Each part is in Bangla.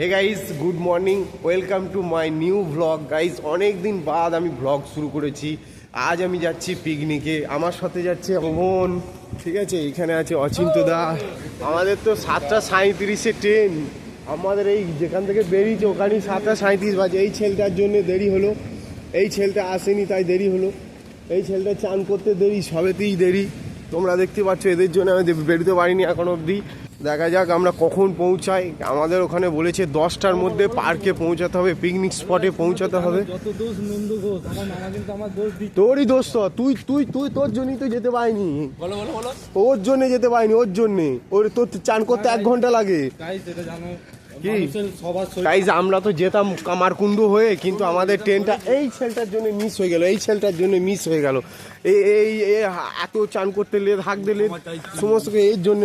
Hey guys good morning, welcome to my new vlog. Guys অনেক দিন বাদ আমি ভ্লগ শুরু করেছি। আজ আমি যাচ্ছি পিকনিকে, আমার সাথে যাচ্ছে বোন, ঠিক আছে। এখানে আছে অচিন্তদা। আমাদের তো 7:37 ট্রেন, আমাদের এই যেখান থেকে বেরিয়েছে ওখানেই 7:37 বাজে। এই ছেলেটার জন্য দেরি হলো, এই ছেলেটা আসেনি তাই দেরি হলো, এই ছেলেটা চান করতে দেরি, সবেতেই দেরি। তোমরা দেখতে পাচ্ছ এদের জন্য আমি বেরোতে পারিনি এখন অবধি। দেখা যাক আমরা কখন পৌঁছাই। আমাদের ওখানে বলেছে 10টার মধ্যে পার্কে পৌঁছাতে হবে, পিকনিক স্পটে পৌঁছাতে হবে। তোরই দোষ তো, তুই তুই তুই তোর জন্যই তো যেতে পারিনি। ওর জন্য যেতে পারিনি, ওর জন্যে। ওর তোর চান করতে 1 ঘন্টা লাগে। কি গাইজ আমরা তো যেতাম কামারকুণ্ডু হয়ে, কিন্তু আমাদের ট্রেনটা এই ছেলেটার জন্য মিস হয়ে গেল, এই ছেলেটার জন্য মিস হয়ে গেল। এই এত চান করতে লেট, হাঁক দিলে সমস্ত এর জন্য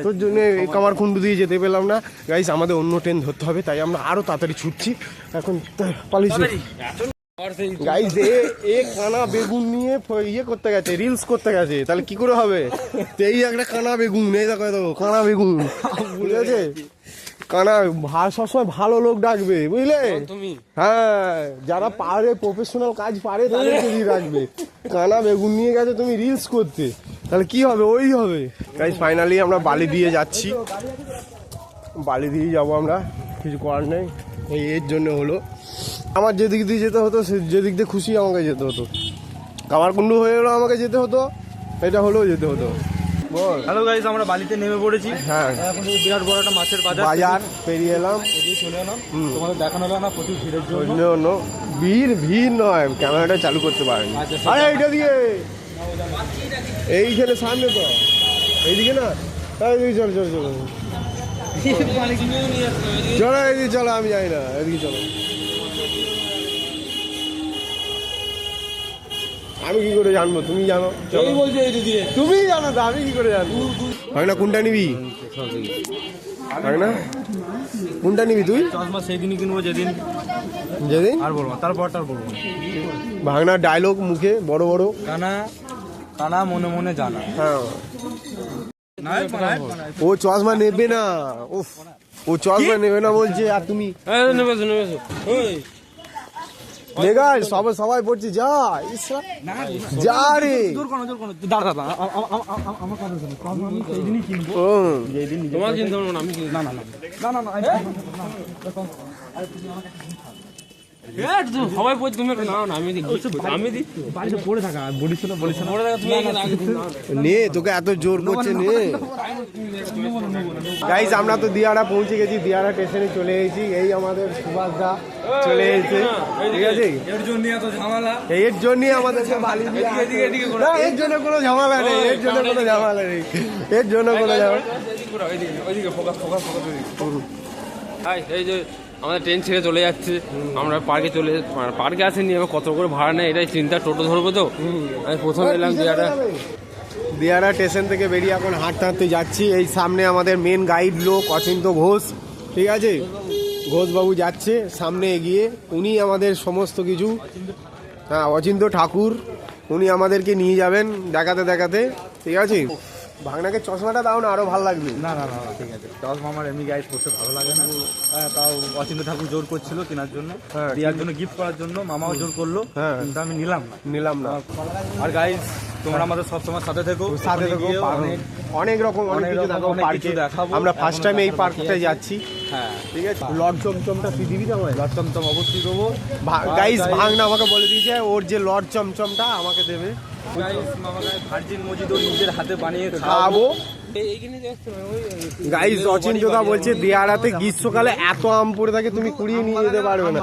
তোর জন্য এই কামারকুণ্ডু দিয়ে যেতে পেলাম না। গাইজ আমাদের অন্য ট্রেন ধরতে হবে, তাই আমরা আরো তাড়াতাড়ি ছুটছি এখন। পালিয়েছি গাইজ। এ কানা বেগুন নিয়ে ইয়ে করতে গেছে, রিলস করতে গেছে, তাহলে কি করে হবে? এই একটা কানা বেগুন, এই দেখো কানা বেগুন, ঠিক আছে। কানা সবসময় ভালো লোক ডাকবে, বুঝলে? হ্যাঁ, যারা পারে, প্রফেশনাল কাজ পারে তাদেরকে দিয়ে রাখবে। কানা বেগুন নিয়ে গেছে তুমি রিলস করতে, তাহলে কি হবে? ওই হবে। গাইস ফাইনালি আমরা বালি দিয়ে যাচ্ছি, বালি দিয়ে যাবো আমরা, কিছু করার নেই। এর জন্য হলো আমার যেদিক দিয়ে যেতে হতো, যেদিক দিয়ে খুশি আমাকে যেতে হতো। কামারকুণ্ডু হয়ে গেলো আমাকে যেতে হতো, এটা হলেও যেতে হতো। হ্যালো গাইস, আমরা বালিতে নেমে পড়েছি। হ্যাঁ, এখন বিরাট বড় একটা মাছের বাজার পেরিয়ে এলাম, চলে এলাম। তোমাদের দেখানো হলো না প্রচুর ভিড়ের জন্য। ভিড় নয়, ক্যামেরাটা চালু করতে পারেনি। আরে এইটা দিয়ে, এইখানে সামনে তো, এইদিকে না, চলো চলো চলো চলো, এইদিকে চলো, আমি যাই না, এদিকে চলো। আমি কি করে জানবো? তুমি জানো, তুমি জানো তো, আমি কি করে জানবো? হয় না, কোনটা নিবি? হয় না, কোনটা নিবি তুই? চশমা সেই দিনই কিনবো যেদিন আর বলবো, তারপরটা বলবো। ভাগনা ডায়লগ মুখে বড় বড়, কানা কানা মনে মনে জানা। হ্যাঁ, ও চশমা নেবে না, উফ, ও চশমা নেবে না বলছে। আর তুমি সবাই পড়ছে, যা যা রে, সবাই পড়ছে, তুমি আমি পড়ে থাকা বলিস না, নে, তোকে এত জোর করছে নে। গাইস আমরা তো দিয়ারা পৌঁছে গেছি, দিয়ারা স্টেশনে চলে এসেছি। এই আমাদের সুভাষ দা চলে এসেছে, ঠিক আছে। এর জন্য এত ঝামেলা, এর জন্য আমাদেরকে বালি দিয়ে, না এর জন্য কোনো ঝামেলা নেই, এর জন্য কোনো ঝামেলা নেই, এর জন্য কোনো ঝামেলা। এই যে আমাদের ট্রেন ছেড়ে চলে যাচ্ছে, আমরা পার্কে আসেনি, এবার কত করে ভাড়া নেয় এটাই চিন্তা। টোটো ধরবো তো, আমি প্রথমে এলাম দিয়ারা স্টেশন থেকে বেরিয়ে এখন হাঁটতে হাঁটতে যাচ্ছি। এই সামনে আমাদের মেন গাইড লোক অচিন্ত ঘোষ, ঠিক আছে। ঘোষবাবু যাচ্ছে সামনে এগিয়ে, উনি আমাদের সমস্ত কিছু, হ্যাঁ অচিন্ত ঠাকুর, উনি আমাদেরকে নিয়ে যাবেন দেখাতে দেখাতে, ঠিক আছে। ভাগনাকে চশমাটা দাও না, আরো ভালো লাগবে। না না না ঠিক আছে, চশমা আমার এমনি গাইড করতে ভালো লাগে না। তাও অচিন্ত ঠাকুর জোর করছিল কেনার জন্য, দেওয়ার জন্য, গিফট করার জন্য। মামাও জোর করলো, কিন্তু আমি নিলাম না। আর গাইস তোমরা আমাদের সবসময় সাথে থেকো, অনেক রকম অনেক কিছু দেখাবো। আমরা ফার্স্ট টাইম এই পার্কটা যাচ্ছি, হ্যাঁ ঠিক আছে। লর্ড চমচমটা তুই দিবি তো? লর্ড চমচম অবশ্যই দেবো। গাইস ভাগনা আমাকে বলে দিয়েছে ওর যে লর্ড চমচমটা আমাকে দেবে। ভার্জিন মজিদ নিজের হাতে বানিয়ে খাওয়াবো। গাইস অচিন্তদা বলছে দিয়ারাতে গ্রীষ্মকালে এত আম পড়ে থাকে, তুমি কুড়িয়ে নিয়ে যেতে পারবে না।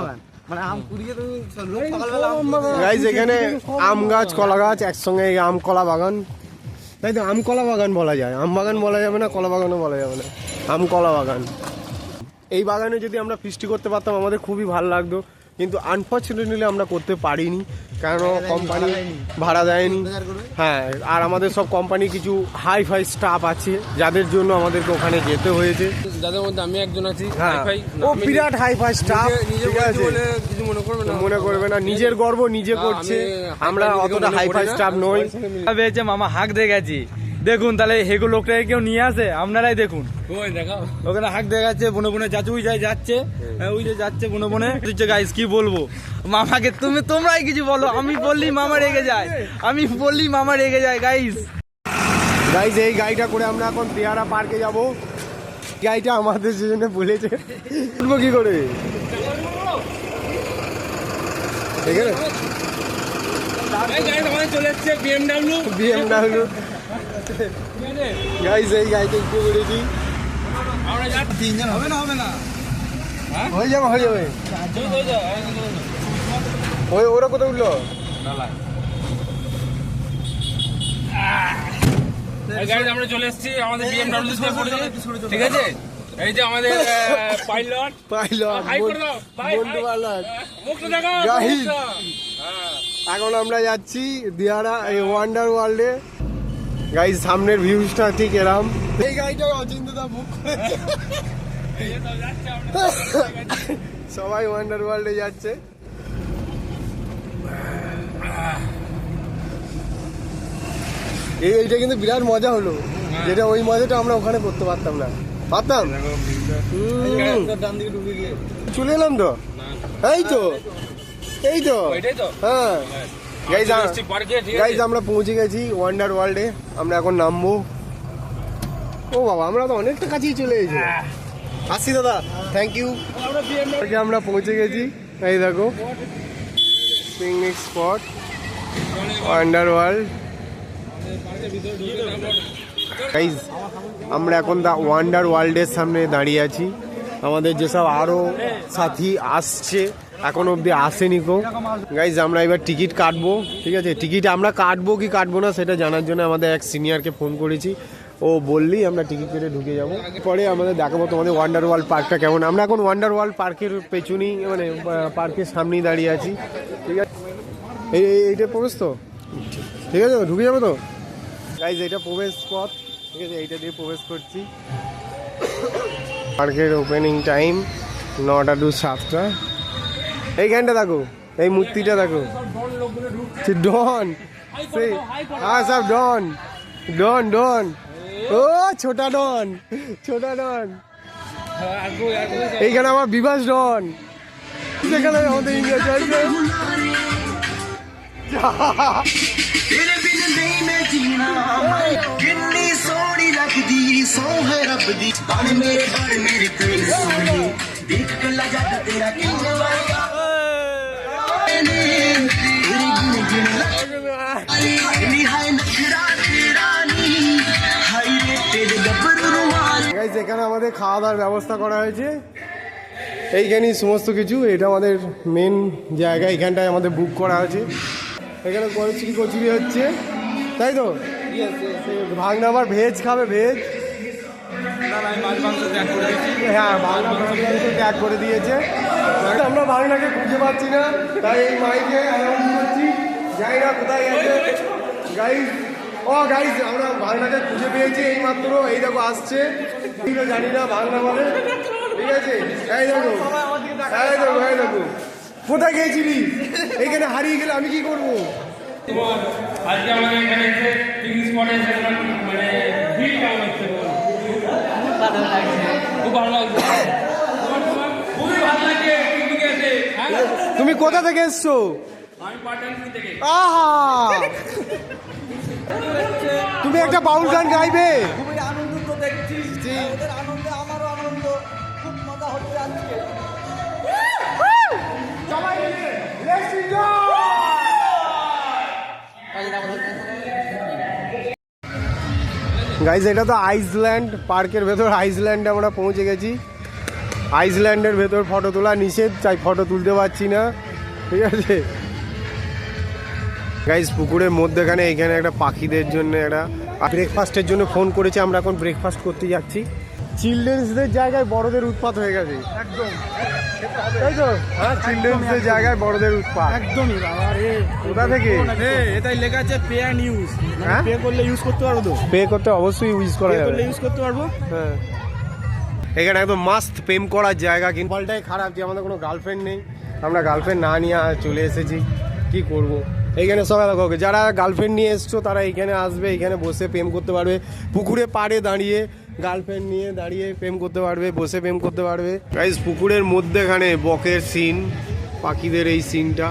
গাইস এখানে আম গাছ, কলা গাছ একসঙ্গে, আম কলা বাগান, তাই তো। আম কলা বাগান বলা যায়, আম বাগান বলা যাবে না, কলা বাগানও বলা যাবে না, আম কলা বাগান। এই বাগানে যদি আমরা ফিস্টি করতে পারতাম আমাদের খুবই ভালো লাগতো, কিন্তু আনফর্চুনেটলি আমরা করতে পারিনি, কারণ কোম্পানি ভাড়া দেয়নি। হ্যাঁ, আর আমাদের সব কোম্পানি কিছু হাই ফাই স্টাফ আছে যাদের জন্য আমাদেরকে ওখানে যেতে হয়েছে, যাদের মধ্যে আমি একজন আছি। হ্যাঁ, ও বিরাট হাই ফাই স্টাফ, ঠিক আছে, কিছু মনে করবে না, নিজের গর্ব নিজে করছে। আমরা অতটা হাই ফাই স্টাফ নই। মামা হাঁক দিয়ে গেছি, দেখুন তাহলে হেগো লোকটাকে কেউ নিয়ে আসে, আপনারাই দেখুন। ওই দেখাও ওখানে হাঁক দেখাচ্ছে, বনে বনে যাচ্ছে, ওই যায় যাচ্ছে, ওই যে যাচ্ছে বনে বনে। গাইস কি বলবো, মামাকে তোমরাই কিছু বলো। আমি বললি মামা রেগে যায়, গাইস। গাইজ এই গাড়িটা করে আমরা এখন পেয়ারা পার্কে যাব। গাড়িটা আমাদের জন্য বলেছে, উঠবো কি করে এখানে? চলে এসছে বিএমডাব্লিউ গাইজ এই গাড়িটা একটু করেছি। তিনজন হবে না হয়ে যাবে ওই ওরা কোথায় উঠলো? আমরা চলে এসেছি আমাদের বিএমডব্লিউ তে পড়েছি, ঠিক আছে? এই যে আমাদের পাইলট বন্ধু পাইলট। মুখটা দেখাও, Guys, মুখটা। এখন আমরা যাচ্ছি দিয়ারা এই ওয়ান্ডার ওয়ার্ল্ডে। গাইজ সামনের ভিউজটা ঠিক এরম। এই গাড়িটা অচিন্তদা বুক করেছে, সবাই ওয়ান্ডার ওয়ার্ল্ডে যাচ্ছে। এইটা কিন্তু বিরাট মজা হলো, যেটা ওই মজাটা আমরা ওখানে করতে পারতাম না। চলে এলাম তো, এই তো ওইটাই তো। হ্যাঁ গাইজ পার্কে, ঠিক আছে? গাইজ আমরা পৌঁছে গেছি ওয়ান্ডার ওয়ার্ল্ডে। আমরা এখন নামবো। ও বাবা, আমরা তো অনেকটা কাছেই চলে এসেছি। আসি দাদা, থ্যাংক ইউ। আমরা পৌঁছে গেছি, এই দেখো picnic spot wonder world. Guys আমরা এখন দা ওয়ান্ডার ওয়ার্ল্ডের সামনে দাঁড়িয়ে আছি। আমাদের যেসব আরও সাথী আসছে এখন অবধি আসেনি কো। গাইজ আমরা এবার টিকিট কাটবো, ঠিক আছে? টিকিট আমরা কাটবো কি কাটবো না সেটা জানার জন্য আমাদের এক সিনিয়রকে ফোন করেছি। ও বললি আমরা টিকিট কেটে ঢুকে যাবো। পরে আমাদের দেখাবো তোমাদের ওয়ান্ডার ওয়ার্ল্ড পার্কটা কেমন। আমরা এখন ওয়ান্ডার ওয়ার্ল্ড পার্কের পেছনেই, মানে পার্কের সামনেই দাঁড়িয়ে আছি, ঠিক আছে? এইটা প্রবেশ তো, ঠিক আছে? ঢুকে যাবো তো গাইজ, এটা প্রবেশ পথ, ঠিক আছে? এইটা দিয়ে প্রবেশ করছি। পার্কের ওপেনিং টাইম 9টা to 7টা। এইখানটা দেখো, এই মূর্তিটা দেখো, ডন। হ্যাঁ সব ডন। ও ছোটা ডন। এইখানে আমার বিভাস ডন। সেখানে আমাদের ইন্ডিয়া চলছে। तेरे बिन नहीं मैं जीना किन्नी सोनी लगदी सो है रब दी बन मेरे तेरे सोनी देख के लगा तेरा किंग वाया तेरे गुण गिन लगनी है नखरा तेरा नी हाय रे तेरे गब्बर रुमाल। গাইস এখানে আমাদের খাওয়া দাওয়ার ব্যবস্থা করা হয়েছে, এইখানেই সমস্ত কিছু। এটা আমাদের মেন জায়গা, এখানটায় আমাদের বুক করা আছে। এখানে কচুরি হচ্ছে, তাই তো? ভাগনা আবার ভেজ খাবে, ভেজ। হ্যাঁ, ভাগনা ত্যাগ করে দিয়েছে। আমরা ভাগনাকে খুঁজে পাচ্ছি না, তাই এই মাইকে অ্যানাউন্স করছি, জানি না কোথায় গেছে। গাইজ আমরা ভাগনাকে খুঁজে পেয়েছি এই মাত্র। এই দেখো আসছে, জানি না ভাগনা বলে, ঠিক আছে? এই দেখো কোথায় গেছিলি? এইখানে হারিয়ে গেলে আমি কি করবো? আজকে আমাদের এখানে এসে পিকনিক স্পটে মানে ভিড় কেমন হচ্ছে? খুব ভালো লাগছে, খুবই ভালো লাগছে পিকনিকে এসে। তুমি কোথা থেকে এসছো? আমি পাটানপুর থেকে। আহা, তুমি একটা বাউল গান গাইবে? খুবই আনন্দিত দেখছি, ওদের আনন্দে আমারও আনন্দ, খুব মজা হচ্ছে আজকে। গাইজ এটা তো আইসল্যান্ড, পার্কের ভেতর আইসল্যান্ডে আমরা পৌঁছে গেছি। আইসল্যান্ডের ভেতর ফটো তোলা নিষেধ, তাই ফটো তুলতে পারছি না, ঠিক আছে? গাইজ পুকুরের মধ্যেখানে এইখানে একটা পাখিদের জন্য একটা ব্রেকফাস্টের জন্য ফোন করেছে। আমরা এখন ব্রেকফাস্ট করতে যাচ্ছি। চিলড্রেন্সদের জায়গায় বড়দের উৎপাত হয়ে গেছে একদম, তাই তো? হ্যাঁ, চিলড্রেন্সদের জায়গায় বড়দের উৎপাত একদমই বাবা রে। কোথা থেকে? এটাই লেখা আছে পে অ্যান্ড ইউজ। হ্যাঁ, পে করলে ইউজ করতে পারবো তো? পে করতে অবশ্যই ইউজ করা পে যাবে। করলে ইউজ করতে পারবো। হ্যাঁ, এখানে একদম মাস্ট প্রেম করার জায়গা। কিন্তু ফলটাই খারাপ যে আমাদের কোনো গার্লফ্রেন্ড নেই। আমরা গার্লফ্রেন্ড না নিয়ে চলে এসেছি, কি করব? এইখানে সবাই দেখো, যারা গার্লফ্রেন্ড নিয়ে এসছো তারা এইখানে আসবে, এইখানে বসে প্রেম করতে পারবে, পুকুরে পাড়ে দাঁড়িয়ে গার্লফ্রেন্ড নিয়ে দাঁড়িয়ে প্রেম করতে পারবে, বসে প্রেম করতে পারবে। গাইস পুকুরের মধ্যেখানে বকের সিন, পাখিদের এই সিনটা।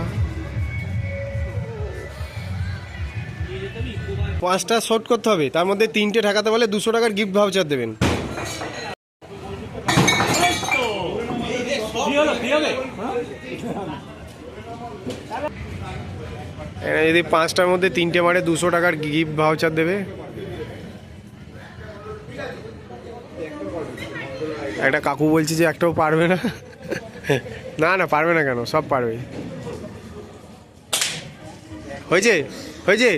5টা শট করতে হবে, তার মধ্যে 3টে ঠেকাতে বলে 200 টাকার গিফট ভাউচার দেবেন। যদি 5টার মধ্যে 3টে মারে 200 টাকার গিফট ভাউচার দেবে। একটা কাকু বলছে যে একটাও পারবে না। না না পারবে না কেন, সব পারবে। হয়েছে হয়েছে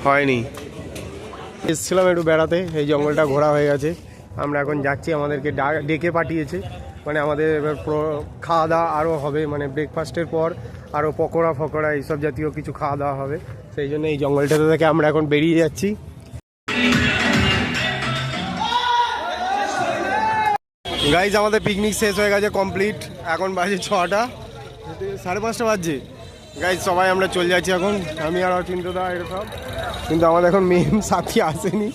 হয়নি। এসেছিলাম একটু বেড়াতে, এই জঙ্গলটা ঘোরা হয়ে গেছে, আমরা এখন যাচ্ছি। আমাদেরকে ডেকে পাঠিয়েছে, মানে আমাদের এবার খাওয়া দাওয়া আরও হবে, মানে ব্রেকফাস্টের পর আরও পকোড়া ফকোড়া এইসব জাতীয় কিছু খাওয়া দাওয়া হবে। সেই জন্য এই জঙ্গলটাতে থেকে আমরা এখন বেরিয়ে যাচ্ছি। গাইজ আমাদের পিকনিক শেষ হয়ে গেছে, কমপ্লিট। এখন বাজে 6টা, 5:30 বাজছে। গাইজ সবাই আমরা চলে যাচ্ছি এখন, আমি আর অচিন্তদা এর সব, কিন্তু আমাদের এখন মেন সাথী আসেনি।